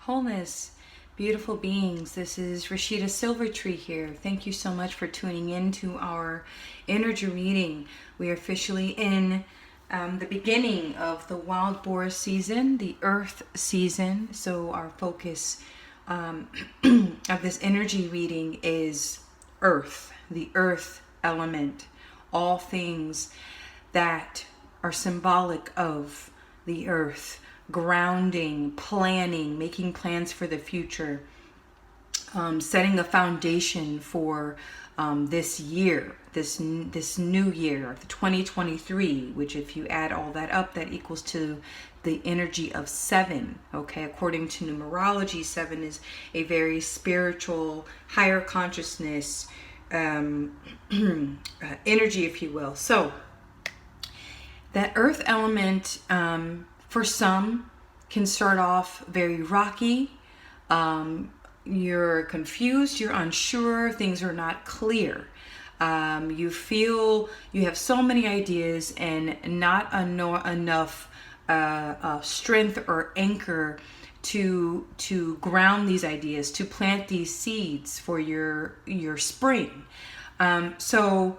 Wholeness, beautiful beings. This is Rasheedah Silvertree here. Thank you so much for tuning in to our energy reading. We are officially in the beginning of the wild boar season, the earth season. So our focus of this energy reading is earth, the earth element, all things that are symbolic of the earth, grounding, planning, making plans for the future, setting a foundation for this year, this new year, the 2023, which if you add all that up, that equals to the energy of 7. Okay, according to numerology, 7 is a very spiritual, higher consciousness energy, if you will. So that earth element, for some, can start off very rocky. You're confused, you're unsure, things are not clear. You feel you have so many ideas and not enough strength or anchor to ground these ideas, to plant these seeds for your spring. So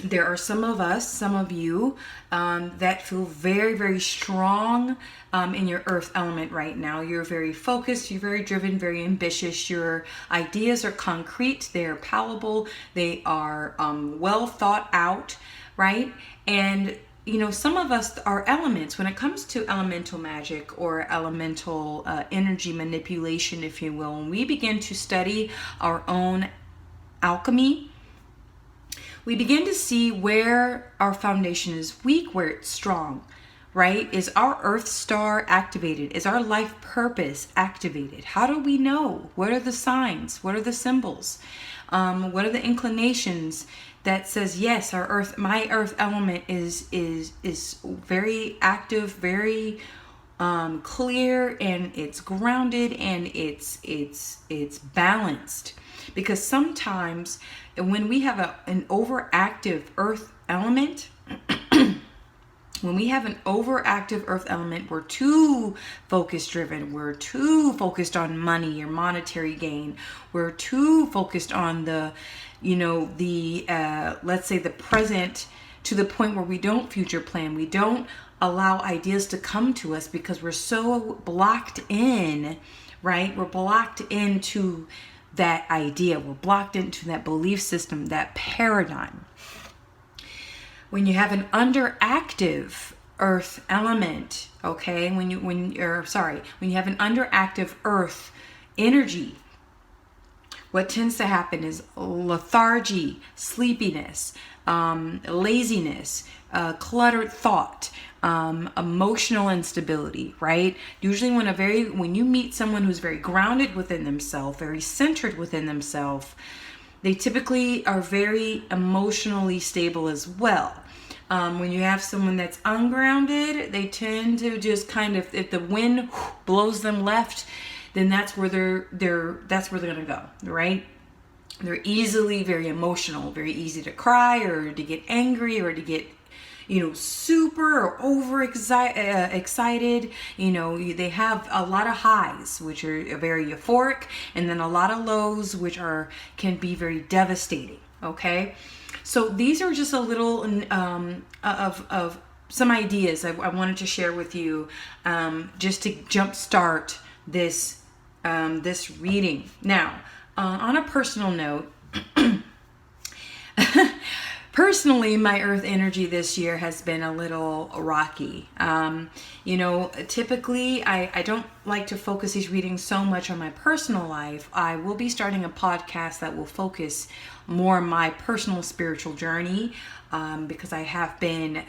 there are some of you that feel very, very strong in your earth element right now. You're very focused, you're very driven, very ambitious. Your ideas are concrete, they are palatable, they are well thought out, right? And some of us are elements. When it comes to elemental magic or elemental energy manipulation, if you will, when we begin to study our own alchemy, we begin to see where our foundation is weak, where it's strong, right? Is our earth star activated? Is our life purpose activated? How do we know? What are the signs? What are the symbols? What are the inclinations that says, yes, my earth element is very active, very clear, and it's grounded, and it's balanced. Because sometimes when we have an overactive earth element, we're too focus driven. We're too focused on money or monetary gain. We're too focused on let's say the present, to the point where we don't future plan. We don't allow ideas to come to us because we're so blocked in, right? We're blocked into that idea. We're blocked into that belief system, that paradigm. When you have an underactive earth element, okay, when you have an underactive earth energy, what tends to happen is lethargy, sleepiness, laziness, cluttered thought, emotional instability, right? Usually when you meet someone who's very grounded within themselves, very centered within themselves, they typically are very emotionally stable as well. When you have someone that's ungrounded, they tend to just kind of, if the wind blows them left, then that's where they're gonna go, right? They're easily very emotional, very easy to cry or to get angry or to get super or over excited. They have a lot of highs, which are very euphoric, and then a lot of lows, which can be very devastating. Okay, so these are just a little of some ideas I wanted to share with you, just to jumpstart this reading. Now, on a personal note. Personally, my earth energy this year has been a little rocky. Typically I don't like to focus these readings so much on my personal life. I will be starting a podcast that will focus more on my personal spiritual journey, because I have been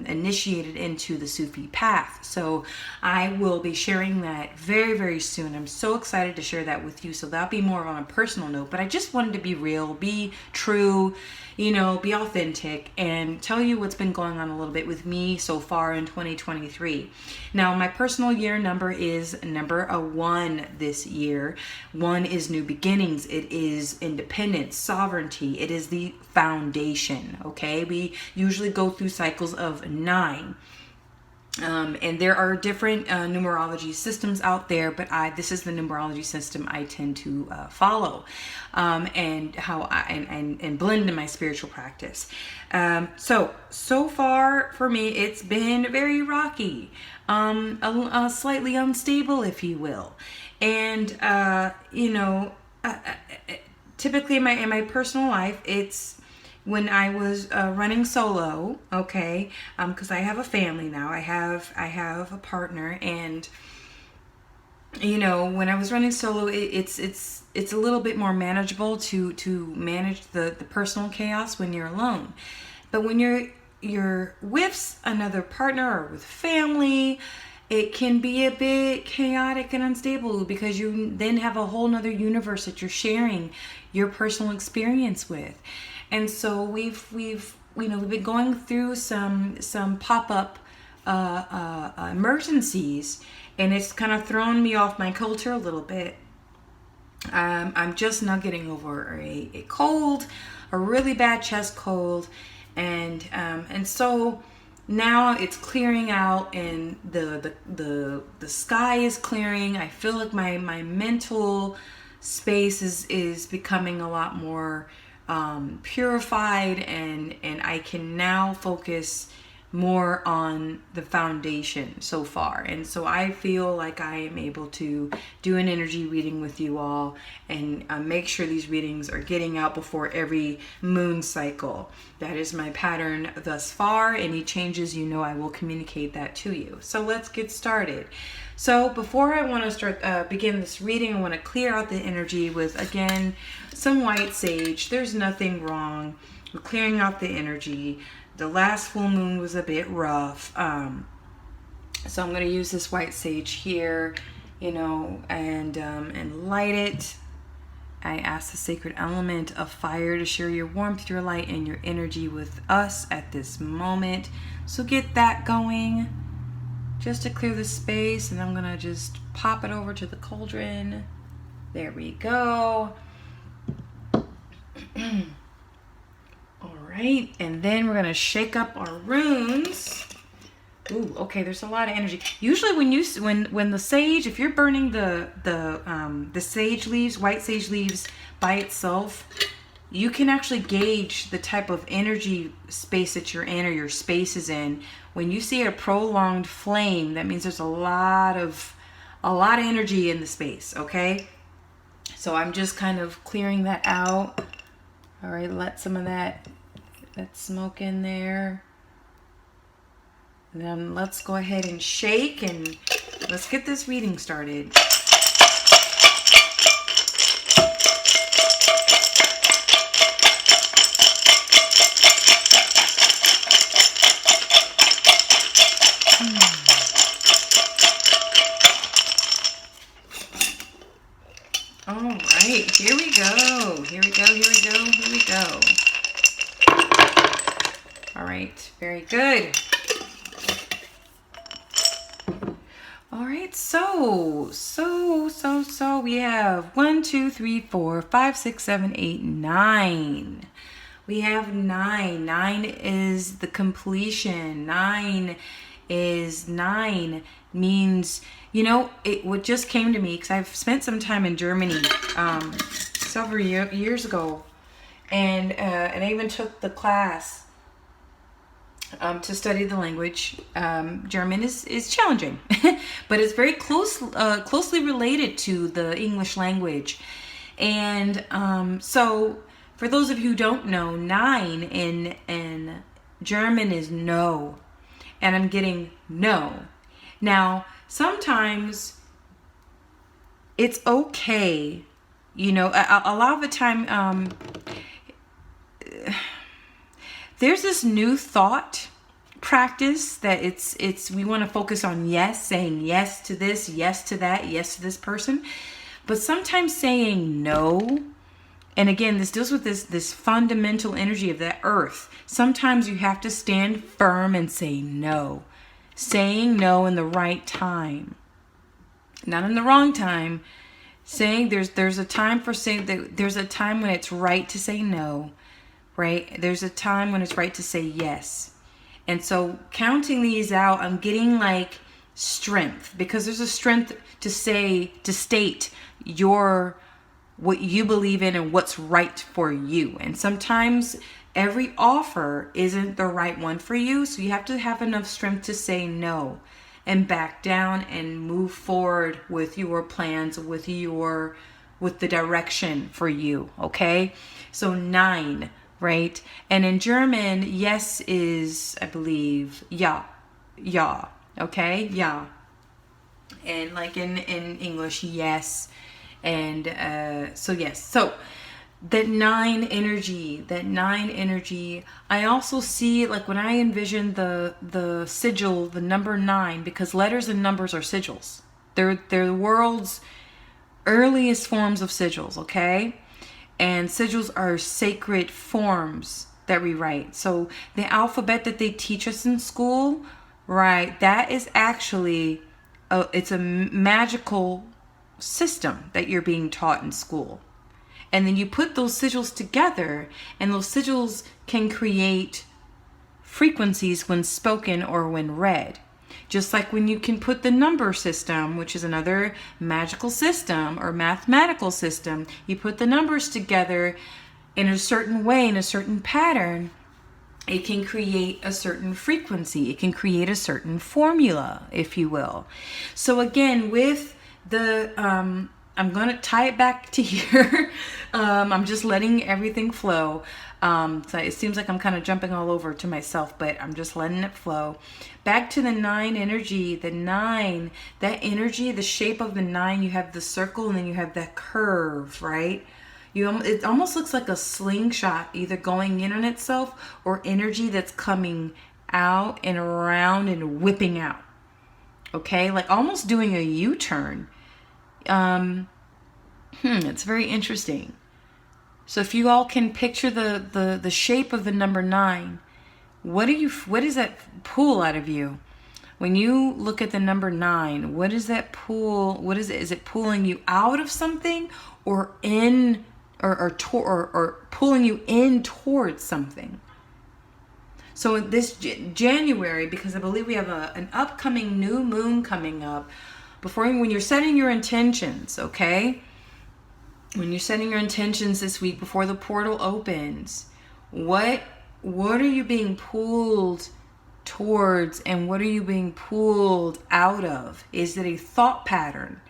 initiated into the Sufi path. So I will be sharing that very, very soon. I'm so excited to share that with you. So that'll be more on a personal note, but I just wanted to be real, be true, be authentic, and tell you what's been going on a little bit with me so far in 2023. Now, my personal year number is number 1 this year. 1 is new beginnings. It is independence, sovereignty. It is the foundation, okay? We usually go through cycles of 9. And there are different numerology systems out there, but this is the numerology system I tend to follow, and how and blend in my spiritual practice. So far for me, it's been very rocky, slightly unstable, if you will, and typically in my personal life, it's when I was running solo, okay, because I have a family now. I have a partner, and when I was running solo, it's a little bit more manageable to manage the personal chaos when you're alone. But when you're with another partner or with family, it can be a bit chaotic and unstable, because you then have a whole nother universe that you're sharing your personal experience with. And so we've been going through some pop-up emergencies, and it's kind of thrown me off my culture a little bit. I'm just now getting over a cold, a really bad chest cold, and so now it's clearing out, and the sky is clearing. I feel like my mental space is becoming a lot more purified, and I can now focus more on the foundation so far. And so I feel like I am able to do an energy reading with you all, and make sure these readings are getting out before every moon cycle. That is my pattern thus far. Any changes, I will communicate that to you. So let's get started. So before I want to begin this reading, I want to clear out the energy with, again, some white sage. There's nothing wrong with clearing out the energy. The last full moon was a bit rough. So I'm going to use this white sage here, and light it. I ask the sacred element of fire to share your warmth, your light, and your energy with us at this moment. So get that going, just to clear the space. And I'm going to just pop it over to the cauldron. There we go. Alright, and then we're going to shake up our runes. Ooh, okay, there's a lot of energy. Usually when the sage, if you're burning the sage leaves, white sage leaves by itself, you can actually gauge the type of energy space that you're in, or your space is in. When you see a prolonged flame, that means there's a lot of energy in the space, okay? So I'm just kind of clearing that out. All right, let some of that smoke in there. And then let's go ahead and shake, and let's get this reading started. All right, here we go. Here we go. All right, very good. All right, so we have 1, 2, 3, 4, 5, 6, 7, 8, 9. We have 9. 9 is the completion. 9 means, what just came to me, because I've spent some time in Germany several years ago, and I even took the class to study the language. German is challenging, but it's very closely related to the English language. And so for those of you who don't know, 9 in German is no, and I'm getting no. Now, sometimes it's okay, a lot of the time, there's this new thought practice that we want to focus on yes, saying yes to this, yes to that, yes to this person. But sometimes saying no, and again, this deals with this fundamental energy of the earth. Sometimes you have to stand firm and say no. Saying no in the right time, not in the wrong time. Saying there's a time for saying that, there's a time when it's right to say no, right? There's a time when it's right to say yes. And so counting these out, I'm getting like strength, because there's a strength to state what you believe in and what's right for you. And sometimes every offer isn't the right one for you. So you have to have enough strength to say no and back down and move forward with your plans, with the direction for you. Okay. So 9, right? And in German, yes is, I believe, ja. Okay. Ja. And like in English, yes. And so yes, so that 9 energy, I also see, like when I envision the sigil, the number 9, because letters and numbers are sigils. They're the world's earliest forms of sigils, okay? And sigils are sacred forms that we write. So the alphabet that they teach us in school, right, that is actually it's a magical system that you're being taught in school. And then you put those sigils together, and those sigils can create frequencies when spoken or when read. Just like when you can put the number system, which is another magical system or mathematical system, you put the numbers together in a certain way, in a certain pattern, it can create a certain frequency. It can create a certain formula, if you will. So again, with the, I'm going to tie it back to here. I'm just letting everything flow. So it seems like I'm kind of jumping all over to myself, but I'm just letting it flow. Back to the 9 energy, the 9, that energy, the shape of the 9, you have the circle and then you have that curve, right? It almost looks like a slingshot, either going in on itself or energy that's coming out and around and whipping out. Okay, like almost doing a U-turn. It's very interesting. So if you all can picture the shape of the number 9, what does that pull out of you? When you look at the number 9, what does that pull? What is it? Is it pulling you out of something or in or pulling you in towards something? So this January, because I believe we have an upcoming new moon coming up, when you're setting your intentions, okay? When you're setting your intentions this week before the portal opens, what are you being pulled towards and what are you being pulled out of? Is it a thought pattern?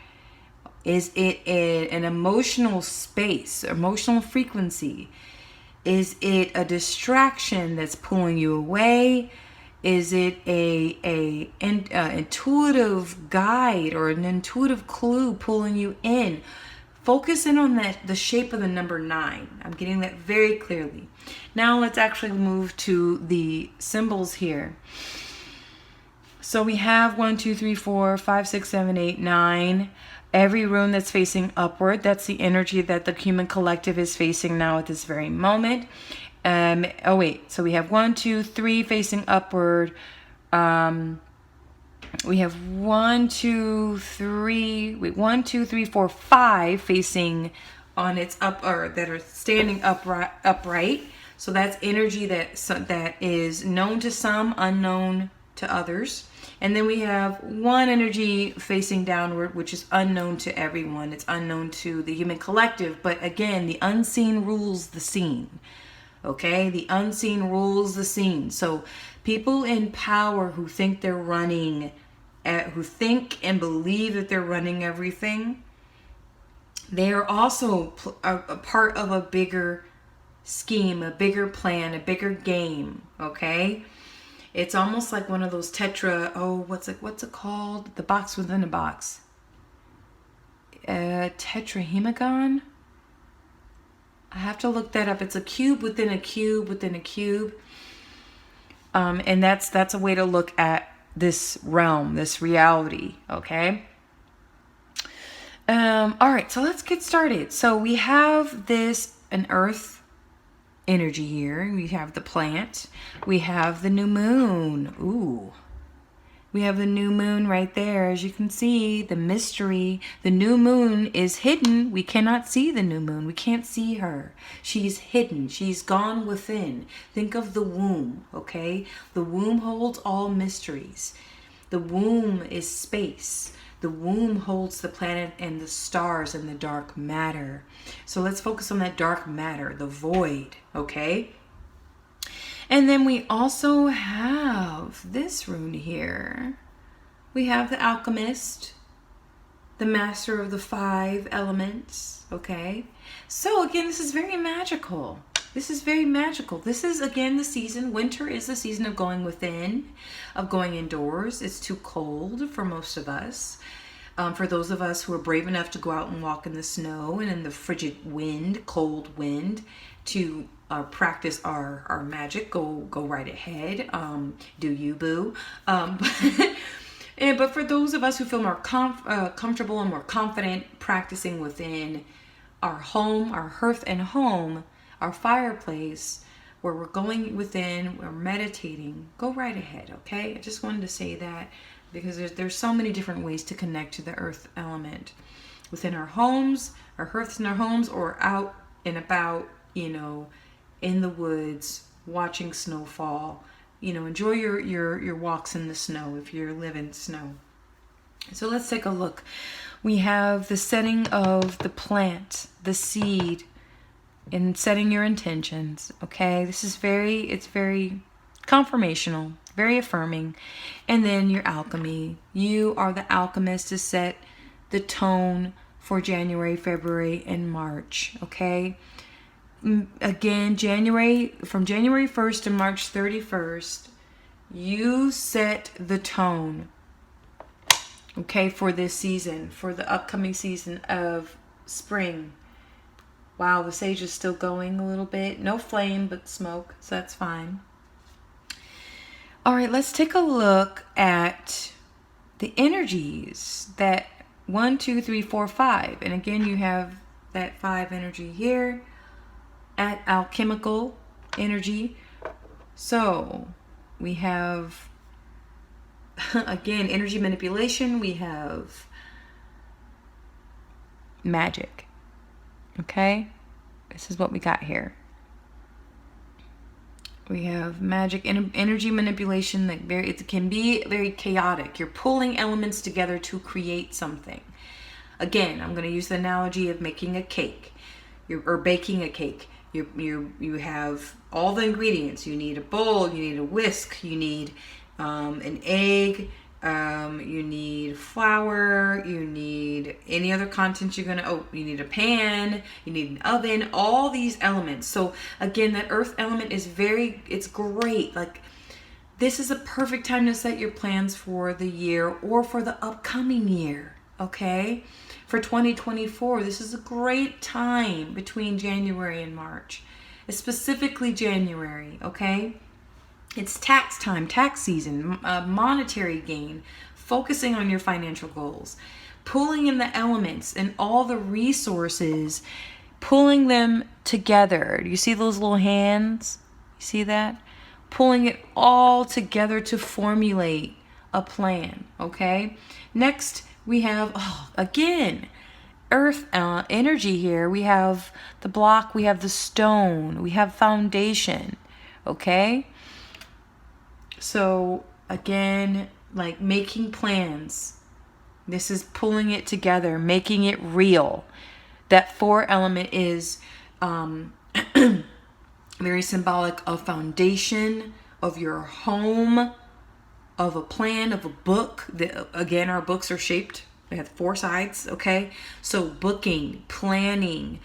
Is it an emotional space, emotional frequency? Is it a distraction that's pulling you away? Is it a intuitive guide or an intuitive clue pulling you in? Focus in on the shape of the number 9. I'm getting that very clearly. Now let's actually move to the symbols here. So we have 1, 2, 3, 4, 5, 6, 7, 8, 9. Every rune that's facing upward, that's the energy that the human collective is facing now at this very moment. So we have 1, 2, 3 facing upward. We have 1, 2, 3, 4, 5 facing on its up, or that are standing upright. So that's energy that is known to some, unknown to others. And then we have 1 energy facing downward, which is unknown to everyone. It's unknown to the human collective. But again, the unseen rules the scene. Okay? The unseen rules the scene. So people in power who think they're running, who think and believe that they're running everything, they are also a part of a bigger scheme, a bigger plan, a bigger game. Okay? It's almost like one of those what's it called? The box within a box. Tetrahedron? I have to look that up. It's a cube within a cube within a cube. And that's a way to look at this realm, this reality, okay? All right, so let's get started. So we have an earth energy here. We have the plant. We have the new moon. Ooh. We have the new moon right there. As you can see, the mystery, the new moon is hidden. We cannot see the new moon. We can't see her. She's hidden. She's gone within. Think of the womb, okay? The womb holds all mysteries. The womb is space. The womb holds the planet and the stars and the dark matter. So let's focus on that dark matter, the void, okay? And then we also have this rune here. We have the alchemist, the master of the 5 elements, okay? So again, this is very magical. This is very magical. This is, again, the season. Winter is the season of going within, of going indoors. It's too cold for most of us. For those of us who are brave enough to go out and walk in the snow and in the frigid wind, cold wind, to practice our magic, go right ahead. Do you, boo? But for those of us who feel more comfortable and more confident practicing within our home, our hearth and home, our fireplace, where we're going within, we're meditating, go right ahead, okay? I just wanted to say that because there's so many different ways to connect to the earth element within our homes, our hearths in our homes, or out and about, you know, in the woods, watching snowfall. You know, enjoy your walks in the snow if you live in snow. So let's take a look. We have the setting of the plant, the seed, and setting your intentions, okay? This is it's very confirmational, very affirming. And then your alchemy. You are the alchemist to set the tone for January, February, and March, okay? Again, from January 1st to March 31st, you set the tone, okay, for this season, for the upcoming season of spring. Wow, the sage is still going a little bit. No flame, but smoke, so that's fine. All right, let's take a look at the energies that 1, 2, 3, 4, 5. And again, you have that 5 energy here at alchemical energy. So we have, again, energy manipulation. We have magic. Okay, this is what we got here. We have magic and energy manipulation. That it can be very chaotic. You're pulling elements together to create something. Again, I'm going to use the analogy of making a cake, or baking a cake. You have all the ingredients. You need a bowl. You need a whisk. You need an egg. You need flour. You need any other contents you need a pan. You need an oven. All these elements. So again, that earth element is it's great. Like, this is a perfect time to set your plans for the year or for the upcoming year. Okay? For 2024, this is a great time between January and March. It's specifically January, okay? It's tax time, tax season, monetary gain, focusing on your financial goals, pulling in the elements and all the resources, pulling them together. Do you see those little hands? You see that? Pulling it all together to formulate a plan, okay? Next, we have, again, earth energy here. We have the block, we have the stone, we have foundation, okay? So again, like making plans. This is pulling it together, making it real. That 4 element is very symbolic of foundation, of your home, of a plan, of a book. Again, our books are shaped. They have 4 sides, okay? So booking, planning,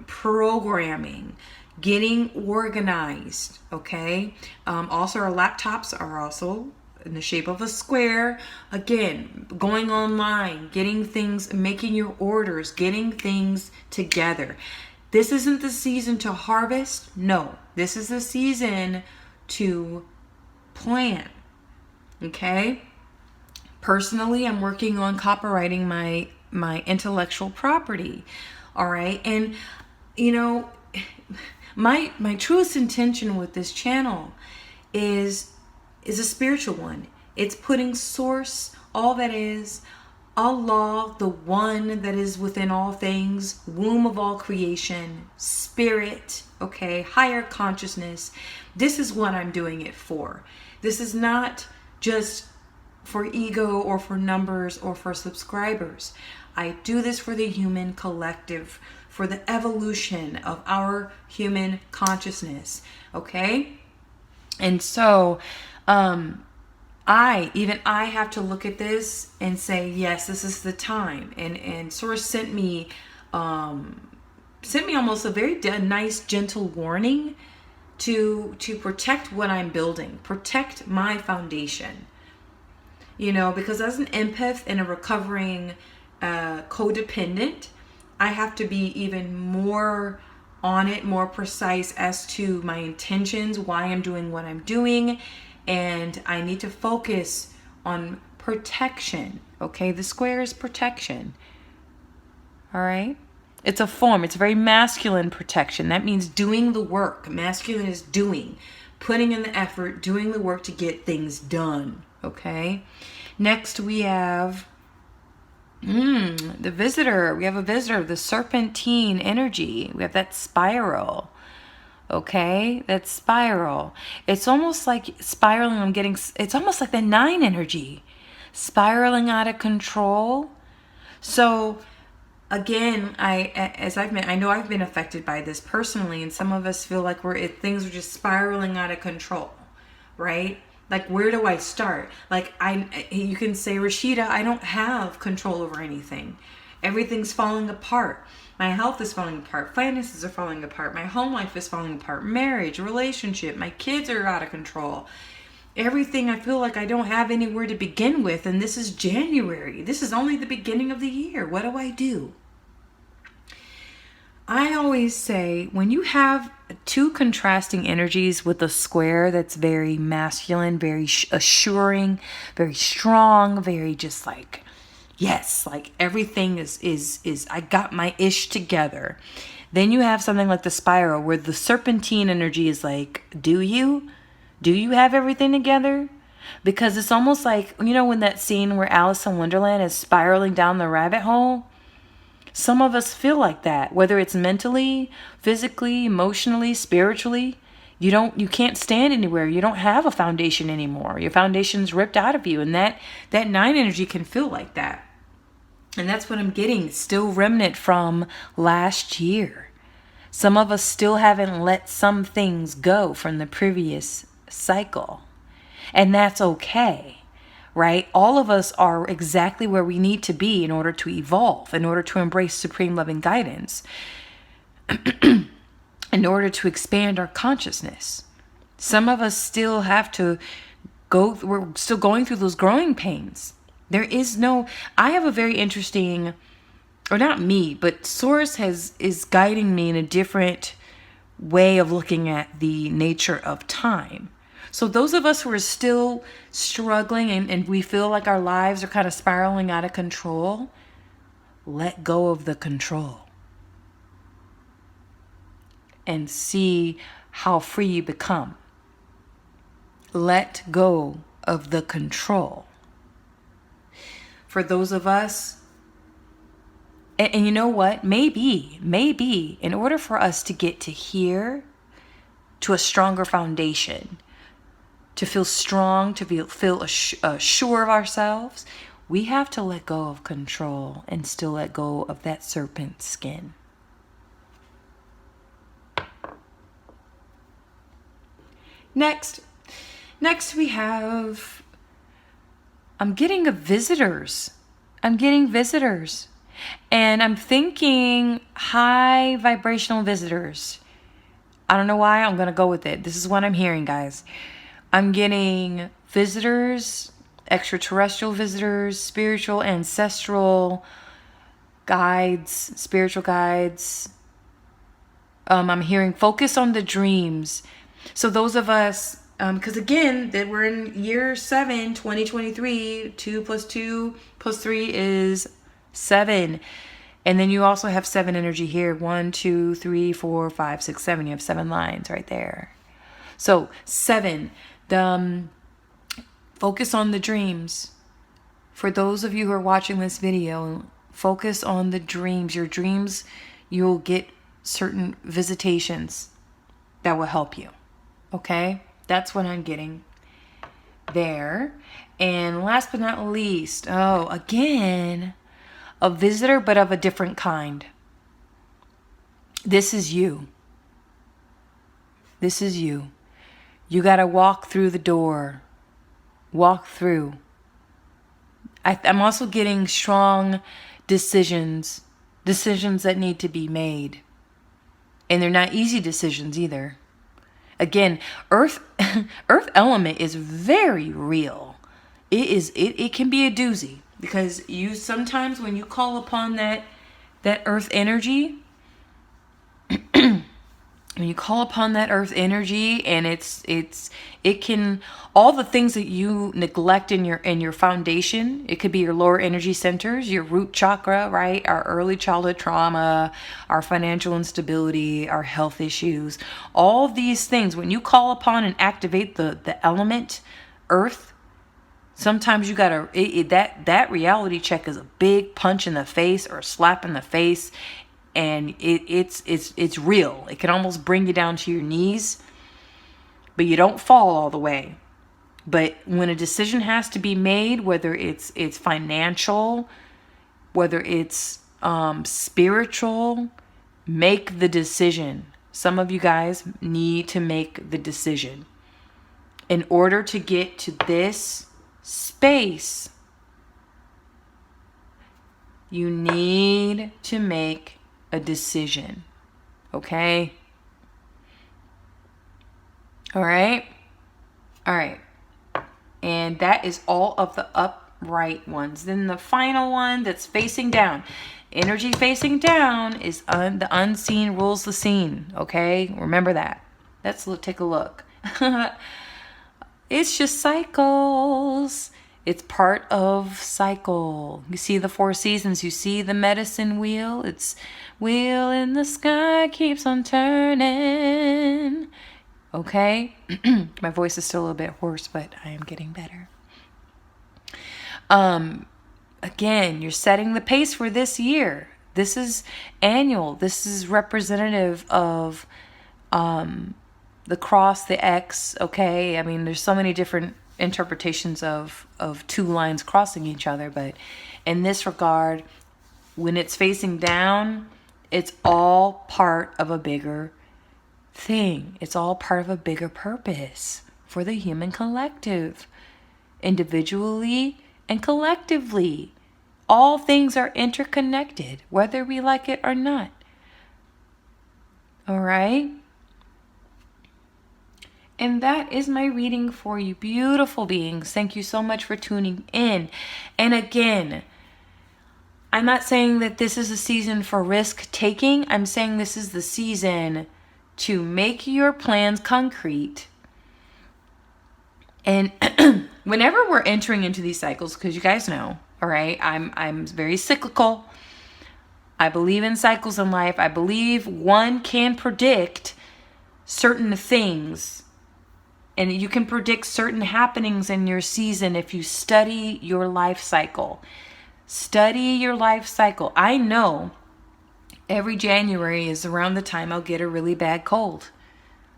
programming, getting organized, okay? Also, our laptops are also in the shape of a square. Again, going online, getting things, making your orders, getting things together. This isn't the season to harvest. No, this is the season to plan, okay? Personally, I'm working on copywriting my intellectual property, all right? And, you know, my truest intention with this channel is a spiritual one. It's putting source, all that is, Allah, the one that is within all things, womb of all creation, spirit, okay, higher consciousness. This is what I'm doing it for. This is not just for ego or for numbers or for subscribers. I do this for the human collective, for the evolution of our human consciousness, okay? And so, I have to look at this and say, yes, this is the time. And Source sent me almost a very nice, gentle warning to protect what I'm building, protect my foundation. You know, because as an empath and a recovering codependent, I have to be even more on it, more precise as to my intentions, why I'm doing what I'm doing. And I need to focus on protection. Okay, the square is protection. All right. It's a form. It's very masculine protection. That means doing the work. Masculine is doing, putting in the effort, doing the work to get things done. Okay. Next we have the visitor. We have a visitor, the serpentine energy. We have that spiral. Okay, that spiral. It's almost like spiraling. It's almost like the 9 energy, spiraling out of control. So again, I know I've been affected by this personally, and some of us feel like things are just spiraling out of control, right? Like, where do I start? Like, you can say, Rasheedah, I don't have control over anything. Everything's falling apart. My health is falling apart. Finances are falling apart. My home life is falling apart. Marriage, relationship, my kids are out of control. Everything, I feel like I don't have anywhere to begin with. And this is January. This is only the beginning of the year. What do I do? I always say, when you have 2 contrasting energies with a square that's very masculine, very assuring, very strong, very just like, yes, like everything is I got my ish together. Then you have something like the spiral where the serpentine energy is like, do you have everything together? Because it's almost like, you know, when that scene where Alice in Wonderland is spiraling down the rabbit hole. Some of us feel like that, whether it's mentally, physically, emotionally, spiritually. You can't stand anywhere. You don't have a foundation anymore. Your foundation's ripped out of you. And that 9 energy can feel like that. And that's what I'm getting, still remnant from last year. Some of us still haven't let some things go from the previous cycle. And that's okay. Right? All of us are exactly where we need to be in order to evolve, in order to embrace supreme loving guidance, in order to expand our consciousness. Some of us still have to we're still going through those growing pains. I have a very interesting, or not me, but Source is guiding me in a different way of looking at the nature of time. So those of us who are still struggling and we feel like our lives are kind of spiraling out of control, let go of the control and see how free you become. Let go of the control. For those of us, and you know what? Maybe in order for us to get to here, to a stronger foundation, to feel strong, to feel sure of ourselves, we have to let go of control and still let go of that serpent skin. Next we have, I'm getting visitors. And I'm thinking high vibrational visitors. I don't know why, I'm going to go with it. This is what I'm hearing, guys. I'm getting visitors, extraterrestrial visitors, spiritual, ancestral guides, spiritual guides. I'm hearing focus on the dreams. So those of us, because again, that we're in year 7, 2023, 2 plus 2 plus 3 is 7. And then you also have 7 energy here. 1, 2, 3, 4, 5, 6, 7. You have 7 lines right there. So 7. Focus on the dreams. For those of you who are watching this video, focus on the dreams. Your dreams, you'll get certain visitations that will help you. Okay? That's what I'm getting there. And last but not least, again, a visitor, but of a different kind. This is you. This is you. You got to walk through the door. Walk through. I'm also getting strong decisions that need to be made. And they're not easy decisions either. Again, earth element is very real. It can be a doozy, because you sometimes, when you call upon that earth energy, when you call upon that earth energy, and it can, all the things that you neglect in your foundation, it could be your lower energy centers, your root chakra, right? Our early childhood trauma, our financial instability, our health issues, all these things. When you call upon and activate the element earth, sometimes you gotta, that reality check is a big punch in the face or a slap in the face. And it's real. It can almost bring you down to your knees, but you don't fall all the way. But when a decision has to be made, whether it's financial, whether it's spiritual, make the decision. Some of you guys need to make the decision. In order to get to this space, you need to make a decision. Okay? All right? And that is all of the upright ones. Then the final one that's facing down. Energy facing down is the unseen rules the scene. Okay? Remember that. Let's take a look. It's just cycles. It's part of cycle. You see the 4 seasons. You see the medicine wheel. It's wheel in the sky keeps on turning. Okay? My voice is still a little bit hoarse, but I am getting better. Again, you're setting the pace for this year. This is annual. This is representative of the cross, the X. Okay? I mean, there's so many different interpretations of 2 lines crossing each other, but in this regard, when it's facing down, it's all part of a bigger thing. It's all part of a bigger purpose for the human collective, individually and collectively. All things are interconnected, whether we like it or not. All right? And that is my reading for you, beautiful beings. Thank you so much for tuning in. And again, I'm not saying that this is a season for risk taking. I'm saying this is the season to make your plans concrete. And whenever we're entering into these cycles, because you guys know, all right, I'm very cyclical. I believe in cycles in life. I believe one can predict certain things. And you can predict certain happenings in your season if you study your life cycle. Study your life cycle. I know every January is around the time I'll get a really bad cold.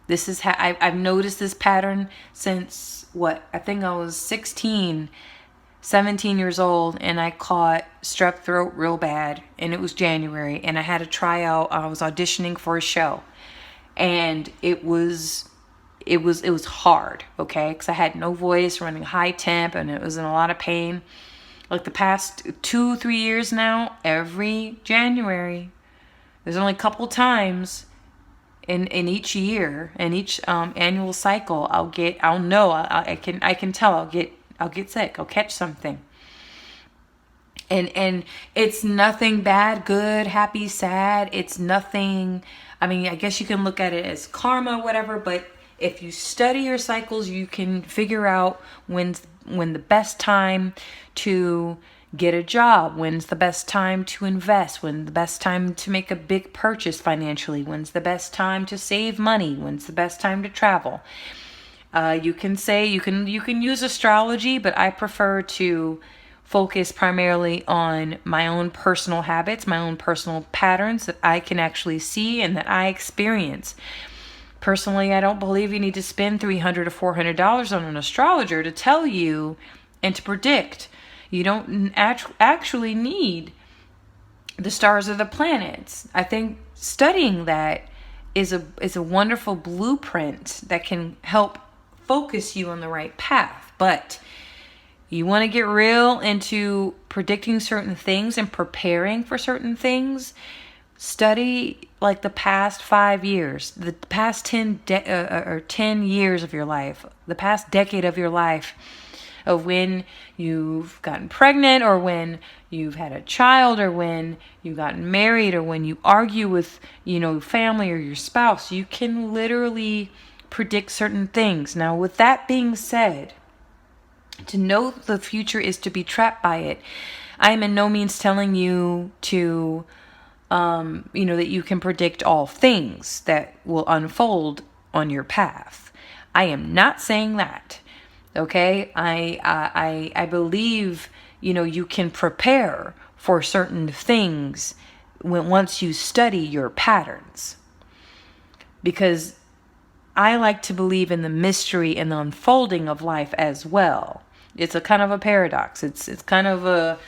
This is I've noticed this pattern since I think I was 17 years old, and I caught strep throat real bad, and it was January, and I had a tryout. I was auditioning for a show, and it was hard, okay? Because I had no voice, running high temp, and it was in a lot of pain. Like the past 2-3 years now, every January, there's only a couple times in each year, in each annual cycle, I can tell I'll get sick, I'll catch something. And it's nothing bad, good, happy, sad. It's nothing, I mean, I guess you can look at it as karma, whatever, but if you study your cycles, you can figure out when the best time to get a job, when's the best time to invest, when's the best time to make a big purchase financially, when's the best time to save money, when's the best time to travel. You can say you can use astrology, but I prefer to focus primarily on my own personal habits, my own personal patterns that I can actually see and that I experience. Personally, I don't believe you need to spend $300 to $400 on an astrologer to tell you and to predict. You don't actually need the stars or the planets. I think studying that is a wonderful blueprint that can help focus you on the right path. But you want to get real into predicting certain things and preparing for certain things, study like the past 5 years, the past 10 years of your life, the past decade of your life, of when you've gotten pregnant or when you've had a child or when you've gotten married or when you argue with, family or your spouse. You can literally predict certain things. Now, with that being said, to know the future is to be trapped by it. I am in no means telling you to, that you can predict all things that will unfold on your path. I am not saying that. Okay, I believe, you can prepare for certain things once you study your patterns. Because I like to believe in the mystery and the unfolding of life as well. It's a kind of a paradox. It's kind of a,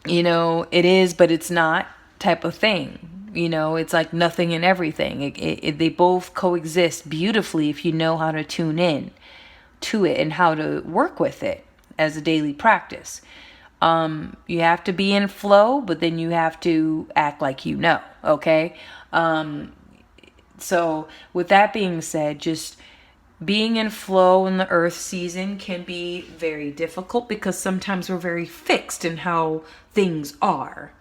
it is, but it's not type of thing. It's like nothing and everything. They both coexist beautifully if you know how to tune in to it and how to work with it as a daily practice. You have to be in flow, but then you have to act like okay? So with that being said, just being in flow in the earth season can be very difficult because sometimes we're very fixed in how things are,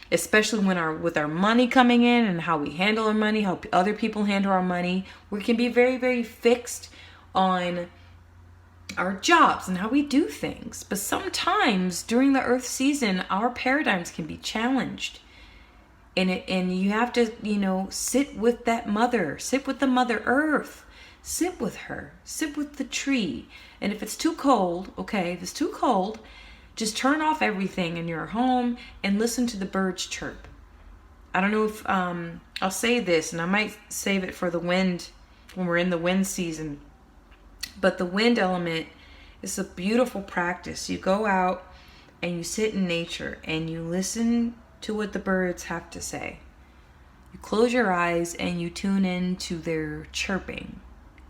especially with our money coming in and how we handle our money, how other people handle our money. We can be very, very fixed on our jobs and how we do things. But sometimes during the earth season, our paradigms can be challenged. And you have to, sit with that mother, sit with the mother earth, sit with her, sit with the tree. And if it's too cold, just turn off everything in your home and listen to the birds chirp. I don't know if, I'll say this, and I might save it for the wind when we're in the wind season. But the wind element is a beautiful practice. You go out and you sit in nature and you listen to what the birds have to say. You close your eyes and you tune in to their chirping.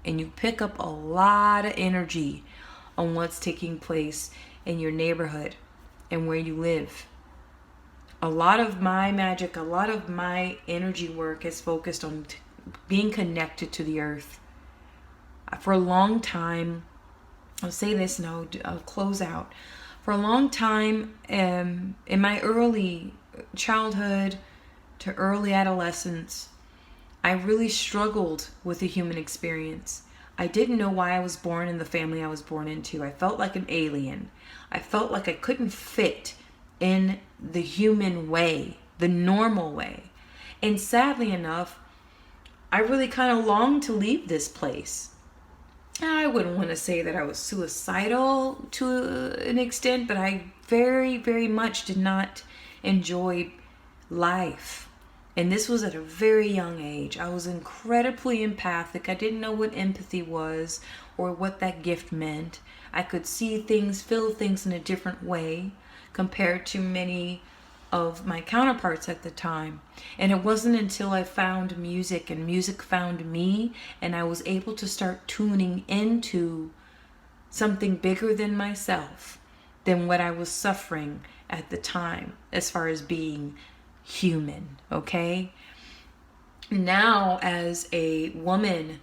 And you pick up a lot of energy on what's taking place in your neighborhood and where you live. A lot of my magic, a lot of my energy work is focused on being connected to the earth. For a long time, I'll say this and I'll close out. For a long time, in my early childhood to early adolescence, I really struggled with the human experience. I didn't know why I was born in the family I was born into. I felt like an alien. I felt like I couldn't fit in the human way, the normal way. And sadly enough, I really kind of longed to leave this place. I wouldn't want to say that I was suicidal to an extent, but I very, very much did not enjoy life. And this was at a very young age. I was incredibly empathic. I didn't know what empathy was or what that gift meant. I could see things, feel things in a different way compared to many of my counterparts at the time. And it wasn't until I found music and music found me and I was able to start tuning into something bigger than myself, than what I was suffering at the time as far as being human, okay? Now as a woman,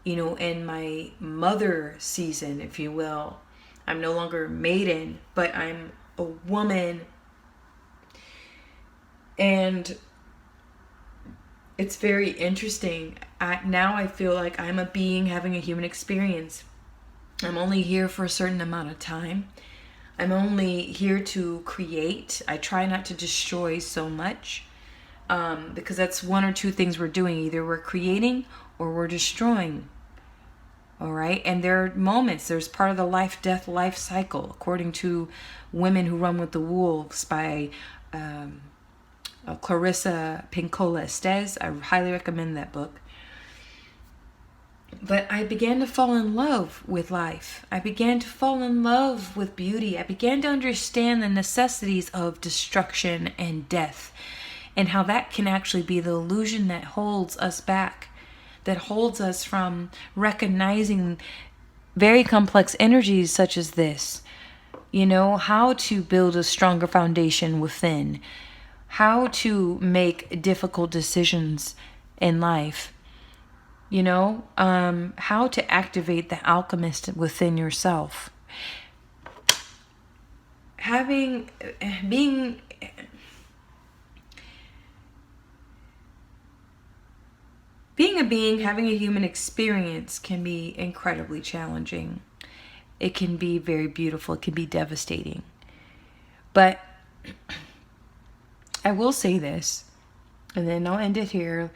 in my mother season, if you will, I'm no longer a maiden, but I'm a woman. And it's very interesting. Now I feel like I'm a being having a human experience. I'm only here for a certain amount of time. I'm only here to create. I try not to destroy so much because that's one or two things we're doing. Either we're creating or we're destroying. All right. And there are moments, there's part of the life cycle, according to Women Who Run with the Wolves by Clarissa Pinkola Estes. I highly recommend that book. But I began to fall in love with life. I began to fall in love with beauty. I began to understand the necessities of destruction and death, and how that can actually be the illusion that holds us back, that holds us from recognizing very complex energies such as this. You know, how to build a stronger foundation within, how to make difficult decisions in life. You know, how to activate the alchemist within yourself. Being a being, having a human experience can be incredibly challenging. It can be very beautiful. It can be devastating. But I will say this, and then I'll end it here.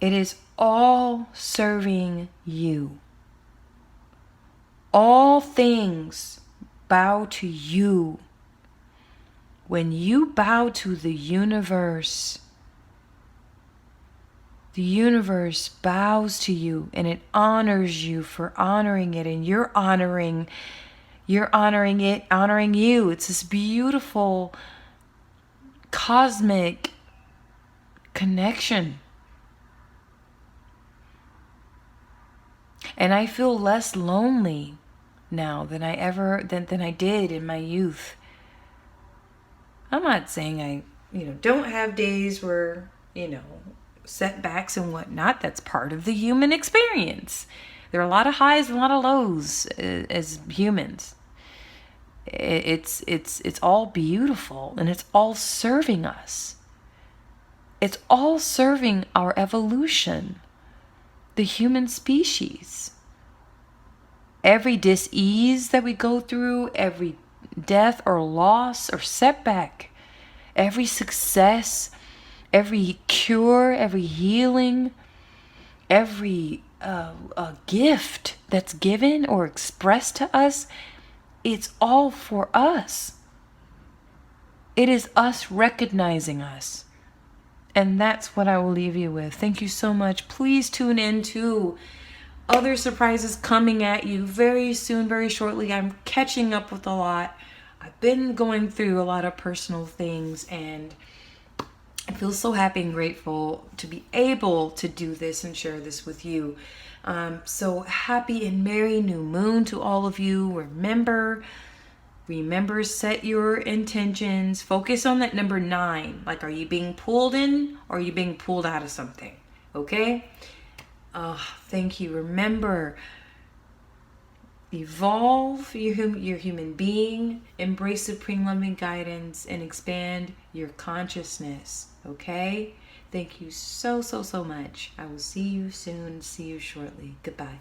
It is all serving you. All things bow to you. When you bow to the universe bows to you, and it honors you for honoring it, and you're honoring it, honoring you. It's this beautiful cosmic connection. And I feel less lonely now than I did in my youth. I'm not saying I, don't have days where, setbacks and whatnot. That's part of the human experience. There are a lot of highs and a lot of lows as humans. It's all beautiful, and it's all serving us. It's all serving our evolution, the human species. Every dis-ease that we go through, every death or loss or setback, every success, every cure, every healing, every gift that's given or expressed to us, it's all for us. It is us recognizing us. And that's what I will leave you with. Thank you so much. Please tune in to other surprises coming at you very soon, very shortly. I'm catching up with a lot. I've been going through a lot of personal things, and I feel so happy and grateful to be able to do this and share this with you. So happy and merry new moon to all of you. Remember, set your intentions. Focus on that number 9. Like, are you being pulled in, or are you being pulled out of something? Okay? Thank you. Remember, evolve your human being, embrace supreme loving guidance, and expand your consciousness. Okay? Thank you so much. I will see you soon. See you shortly. Goodbye.